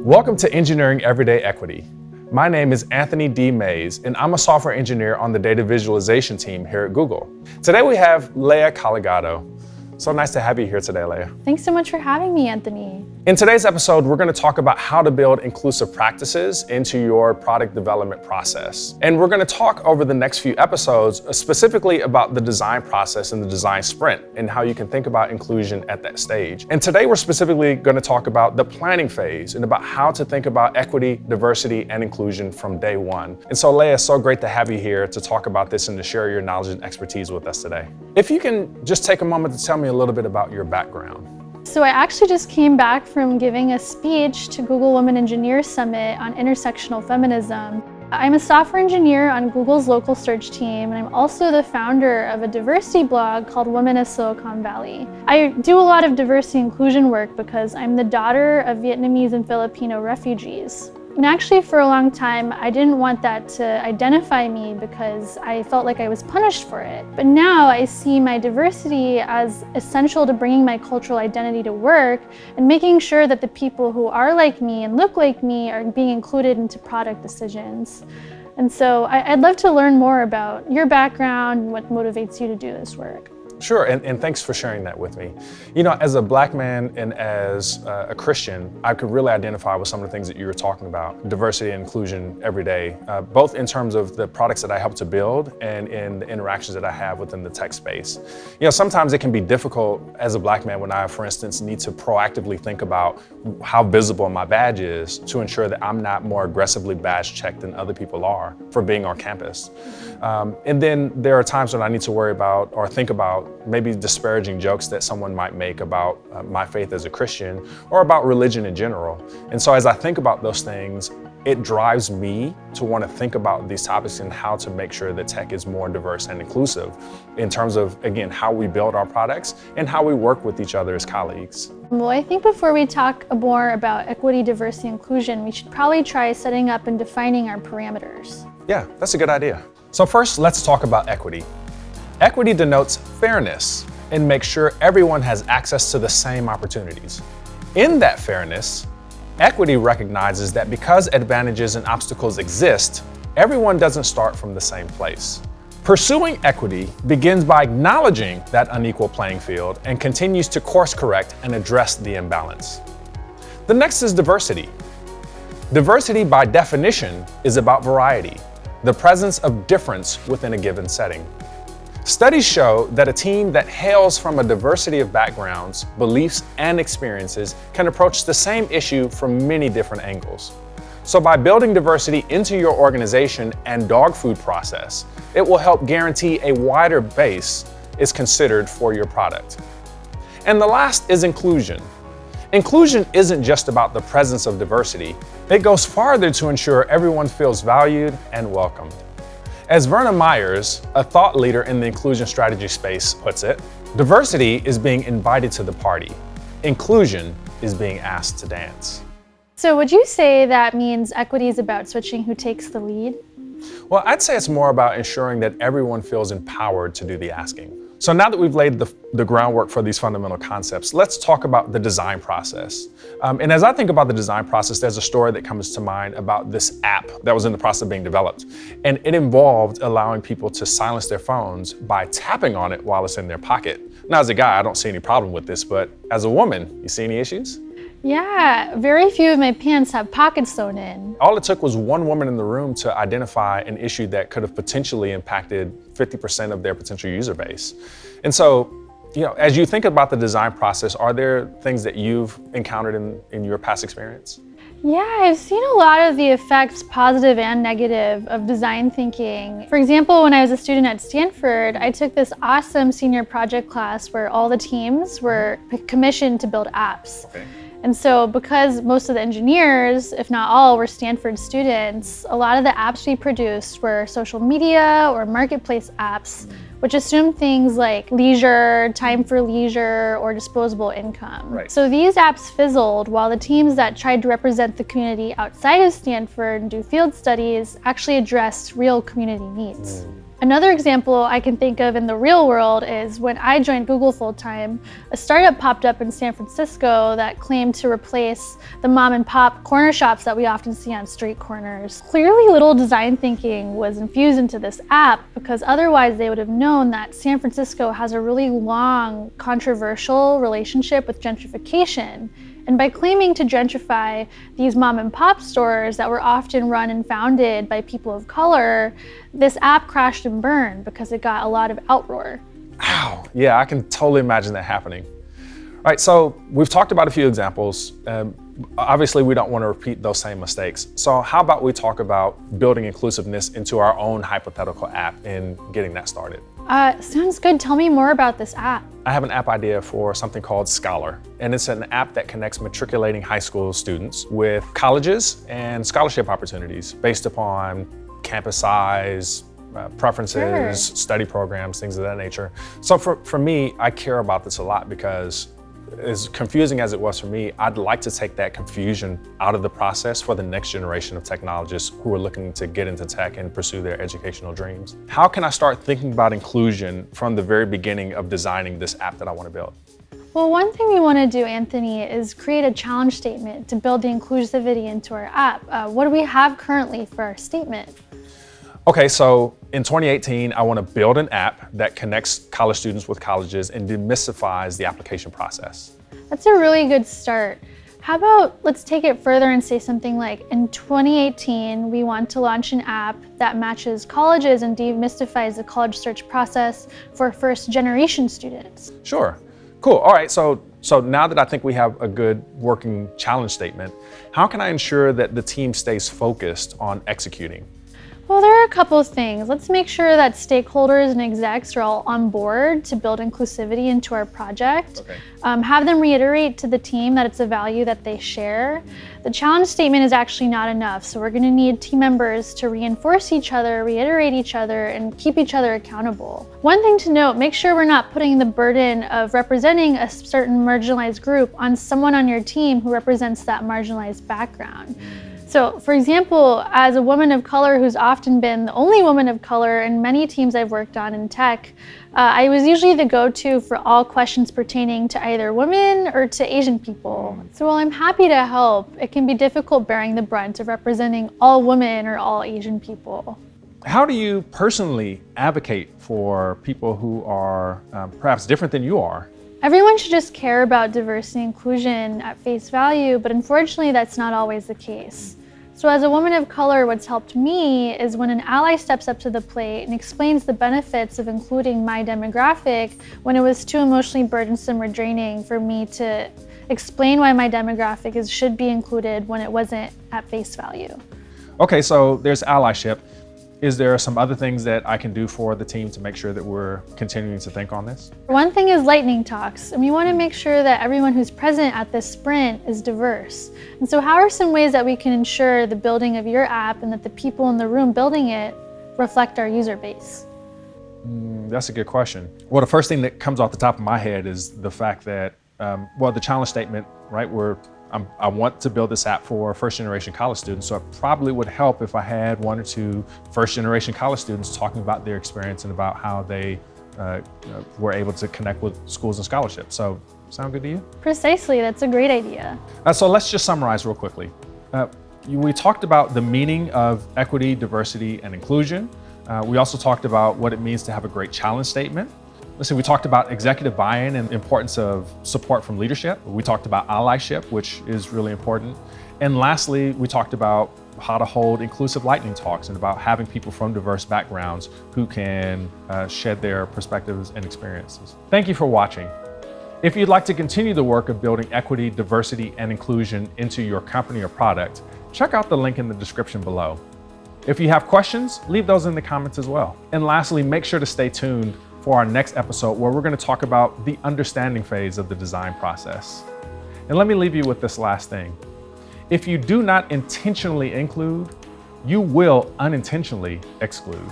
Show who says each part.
Speaker 1: Welcome to Engineering Everyday Equity. My name is Anthony D. Mays, and I'm a software engineer on the data visualization team here at Google. Today we have Leah Caligado. So nice to have you here today, Leah.
Speaker 2: Thanks so much for having me, Anthony.
Speaker 1: In today's episode, we're going to talk about how to build inclusive practices into your product development process. And we're going to talk over the next few episodes specifically about the design process and the design sprint and how you can think about inclusion at that stage. And today we're specifically going to talk about the planning phase and about how to think about equity, diversity, and inclusion from day one. And so Leah, it's so great to have you here to talk about this and to share your knowledge and expertise with us today. If you can just take a moment to tell me a little bit about your background.
Speaker 2: So I actually just came back from giving a speech to Google Women Engineers Summit on intersectional feminism. I'm a software engineer on Google's local search team, and I'm also the founder of a diversity blog called Women of Silicon Valley. I do a lot of diversity inclusion work because I'm the daughter of Vietnamese and Filipino refugees. And actually, for a long time, I didn't want that to identify me because I felt like I was punished for it. But now I see my diversity as essential to bringing my cultural identity to work and making sure that the people who are like me and look like me are being included into product decisions. And so I'd love to learn more about your background and what motivates you to do this work.
Speaker 1: Sure, and thanks for sharing that with me. You know, as a Black man and as a Christian, I could really identify with some of the things that you were talking about, diversity and inclusion every day, both in terms of the products that I help to build and in the interactions that I have within the tech space. You know, sometimes it can be difficult as a Black man when I, for instance, need to proactively think about how visible my badge is to ensure that I'm not more aggressively badge checked than other people are for being on campus. And then there are times when I need to worry about or think about maybe disparaging jokes that someone might make about my faith as a Christian or about religion in general. And so as I think about those things, it drives me to want to think about these topics and how to make sure that tech is more diverse and inclusive in terms of, again, how we build our products and how we work with each other as colleagues.
Speaker 2: Well, I think before we talk more about equity, diversity, inclusion, we should probably try setting up and defining our parameters.
Speaker 1: Yeah, that's a good idea. So first, let's talk about equity. Equity denotes fairness and makes sure everyone has access to the same opportunities. In that fairness, equity recognizes that because advantages and obstacles exist, everyone doesn't start from the same place. Pursuing equity begins by acknowledging that unequal playing field and continues to course correct and address the imbalance. The next is diversity. Diversity, by definition, is about variety, the presence of difference within a given setting. Studies show that a team that hails from a diversity of backgrounds, beliefs, and experiences can approach the same issue from many different angles. So by building diversity into your organization and dog food process, it will help guarantee a wider base is considered for your product. And the last is inclusion. Inclusion isn't just about the presence of diversity. It goes farther to ensure everyone feels valued and welcomed. As Verna Myers, a thought leader in the inclusion strategy space, puts it, diversity is being invited to the party. Inclusion is being asked to dance.
Speaker 2: So would you say that means equity is about switching who takes the lead?
Speaker 1: Well, I'd say it's more about ensuring that everyone feels empowered to do the asking. So now that we've laid the groundwork for these fundamental concepts, let's talk about the design process. And as I think about the design process, there's a story that comes to mind about this app that was in the process of being developed. And it involved allowing people to silence their phones by tapping on it while it's in their pocket. Now, as a guy, I don't see any problem with this, but as a woman, you see any issues?
Speaker 2: Yeah, very few of my pants have pockets sewn in.
Speaker 1: All it took was one woman in the room to identify an issue that could have potentially impacted 50% of their potential user base. And so, you know, as you think about the design process, are there things that you've encountered in your past experience?
Speaker 2: Yeah, I've seen a lot of the effects, positive and negative, of design thinking. For example, when I was a student at Stanford, I took this awesome senior project class where all the teams were commissioned to build apps.
Speaker 1: Okay.
Speaker 2: And so because most of the engineers, if not all, were Stanford students, a lot of the apps we produced were social media or marketplace apps, which assumed things like leisure, time for leisure, or disposable income.
Speaker 1: Right.
Speaker 2: So these apps fizzled while the teams that tried to represent the community outside of Stanford and do field studies actually addressed real community needs. Another example I can think of in the real world is when I joined Google full-time, a startup popped up in San Francisco that claimed to replace the mom and pop corner shops that we often see on street corners. Clearly, little design thinking was infused into this app because otherwise they would have known that San Francisco has a really long, controversial relationship with gentrification. And by claiming to gentrify these mom and pop stores that were often run and founded by people of color, this app crashed and burned because it got a lot of outroar.
Speaker 1: Ow, yeah, I can totally imagine that happening. All right, so we've talked about a few examples. Obviously, we don't want to repeat those same mistakes. So how about we talk about building inclusiveness into our own hypothetical app and getting that started?
Speaker 2: Sounds good. Tell me more about this app.
Speaker 1: I have an app idea for something called Scholar, and it's an app that connects matriculating high school students with colleges and scholarship opportunities based upon campus size, preferences, study programs, things of that nature. So for me, I care about this a lot because as confusing as it was for me, I'd like to take that confusion out of the process for the next generation of technologists who are looking to get into tech and pursue their educational dreams. How can I start thinking about inclusion from the very beginning of designing this app that I want to build?
Speaker 2: Well, one thing we want to do, Anthony, is create a challenge statement to build the inclusivity into our app. What do we have currently for our statement?
Speaker 1: Okay, so in 2018, I want to build an app that connects college students with colleges and demystifies the application process.
Speaker 2: That's a really good start. How about let's take it further and say something like, in 2018, we want to launch an app that matches colleges and demystifies the college search process for first-generation students.
Speaker 1: Sure, cool. All right, so now that I think we have a good working challenge statement, how can I ensure that the team stays focused on executing?
Speaker 2: Well, there are a couple of things. Let's make sure that stakeholders and execs are all on board to build inclusivity into our project.
Speaker 1: Okay.
Speaker 2: Have them reiterate to the team that it's a value that they share. The challenge statement is actually not enough, so we're going to need team members to reinforce each other, reiterate each other, and keep each other accountable. One thing to note, make sure we're not putting the burden of representing a certain marginalized group on someone on your team who represents that marginalized background. So, for example, as a woman of color who's often been the only woman of color in many teams I've worked on in tech, I was usually the go-to for all questions pertaining to either women or to Asian people. So while I'm happy to help, it can be difficult bearing the brunt of representing all women or all Asian people.
Speaker 1: How do you personally advocate for people who are perhaps different than you are?
Speaker 2: Everyone should just care about diversity and inclusion at face value, but unfortunately that's not always the case. So as a woman of color, what's helped me is when an ally steps up to the plate and explains the benefits of including my demographic when it was too emotionally burdensome or draining for me to explain why my demographic should be included when it wasn't at face value.
Speaker 1: Okay, so there's allyship. Is there some other things that I can do for the team to make sure that we're continuing to think on this?
Speaker 2: One thing is lightning talks, and we want to make sure that everyone who's present at this sprint is diverse. And so how are some ways that we can ensure the building of your app and that the people in the room building it reflect our user base?
Speaker 1: That's a good question. Well, the first thing that comes off the top of my head is the fact that, the challenge statement, right, I want to build this app for first-generation college students, so it probably would help if I had one or two first-generation college students talking about their experience and about how they were able to connect with schools and scholarships. So, sound good to you?
Speaker 2: Precisely, that's a great idea.
Speaker 1: So let's just summarize real quickly. We talked about the meaning of equity, diversity, and inclusion. We also talked about what it means to have a great challenge statement. Listen, we talked about executive buy-in and the importance of support from leadership. We talked about allyship, which is really important. And lastly, we talked about how to hold inclusive lightning talks and about having people from diverse backgrounds who can shed their perspectives and experiences. Thank you for watching. If you'd like to continue the work of building equity, diversity, and inclusion into your company or product, check out the link in the description below. If you have questions, leave those in the comments as well. And lastly, make sure to stay tuned for our next episode where we're going to talk about the understanding phase of the design process. And let me leave you with this last thing. If you do not intentionally include, you will unintentionally exclude.